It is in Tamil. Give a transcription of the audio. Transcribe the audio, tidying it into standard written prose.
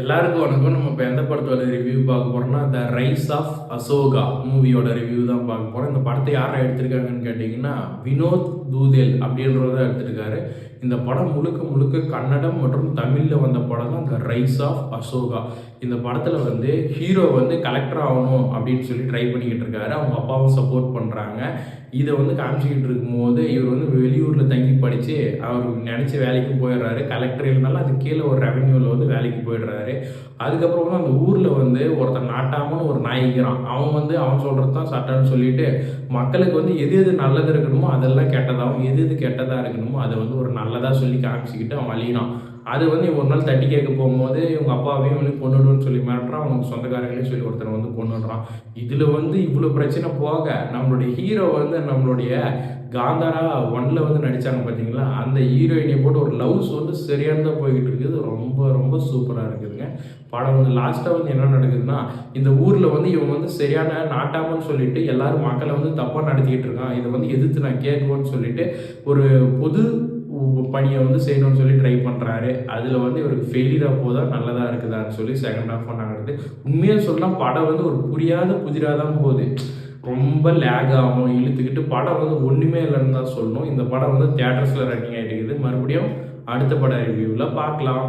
எல்லாருக்கும் வணக்கம். நம்ம இப்போ எந்த படத்தோட ரிவ்யூ பார்க்க போறோம்னா, த ரைஸ் ஆஃப் அசோகா மூவியோட ரிவ்யூ தான் பார்க்க போறோம். இந்த படத்தை யாரை எடுத்திருக்காங்கன்னு கேட்டிங்கன்னா, வினோத் தூதேல் அப்படின்றவர் தான் எடுத்திருக்காரு. இந்த படம் முழுக்க முழுக்க கன்னடம் மற்றும் தமிழில் வந்த படம் தான் த ரைஸ் ஆஃப் அசோகா. இந்த படத்தில் வந்து ஹீரோ வந்து கலெக்டர் ஆகணும் அப்படின்னு சொல்லி ட்ரை பண்ணிக்கிட்டு இருக்காரு. அவங்க அப்பாவும் சப்போர்ட் பண்ணுறாங்க. இதை வந்து காமிச்சிக்கிட்டு இருக்கும்போது இவர் வந்து வெளியூரில் தங்கி படித்து அவர் நினச்ச வேலைக்கும் போயிடுறாரு. கலெக்டர் இருந்தாலும் அது கீழே ஒரு ரெவன்யூவில் வந்து வேலைக்கு போயிடுறாரு. அதுக்கப்புறம் வந்து அந்த ஊரில் வந்து ஒருத்தன் நாட்டாமன்னு ஒரு நாய்க்கிறான். அவன் வந்து அவன் சொல்கிறது தான் சட்டம்னு சொல்லிட்டு மக்களுக்கு வந்து எது எது நல்லது இருக்கணுமோ அதெல்லாம் கெட்டதாகவும், எது எது கெட்டதாக இருக்கணுமோ அதை வந்து ஒரு நல்லதாக சொல்லி காமிச்சிக்கிட்டு அவன் அழியிறான். அது வந்து ஒரு நாள் தட்டி கேட்க போகும்போது இவங்க அப்பாவையும் வந்து கொண்டுடுன்னு சொல்லி மிரட்டுறான். அவங்க சொந்தக்காரங்களையும் சொல்லி ஒருத்தனை வந்து கொண்டுடுறான். இதில் வந்து இவ்வளோ பிரச்சனை போக நம்மளுடைய ஹீரோ வந்து நம்மளுடைய காந்தாரா 1ல் வந்து நடித்தாங்க பார்த்தீங்களா, அந்த ஹீரோயினை போட்டு ஒரு லவ்ஸ் வந்து சரியானதாக போய்கிட்டு இருக்குது. ரொம்ப ரொம்ப சூப்பராக இருக்குதுங்க. படம் வந்து லாஸ்ட்டாக வந்து என்ன நடக்குதுன்னா, இந்த ஊரில் வந்து இவன் வந்து சரியான நாட்டாமன்னு சொல்லிட்டு எல்லாரும் மக்களை வந்து தப்பாக நடத்திக்கிட்டு இருக்கான். இதை வந்து எதிர்த்து நான் கேட்குவேன்னு சொல்லிட்டு ஒரு பொது பணியை வந்து செய்யணும்னு சொல்லி ட்ரை பண்ணுறாரு. அதில் வந்து இவருக்கு ஃபெயிலியராக போதா நல்லதாக இருக்குதான்னு சொல்லி செகண்ட் ஹாஃப் நடக்குது. உண்மையாக சொல்லலாம் படம் வந்து ஒரு புரியாத புதிராக தான் போகுது. ரொம்ப லேக் ஆகும், இழுத்துக்கிட்டு படம் வந்து ஒன்றுமே இல்லைன்னு தான் சொல்லணும். இந்த படம் வந்து தியேட்டர்ஸில் ரன்னிங் ஆகிட்டு இருக்குது. மறுபடியும் அடுத்த பட ரிவ்யூவில் பார்க்கலாம்.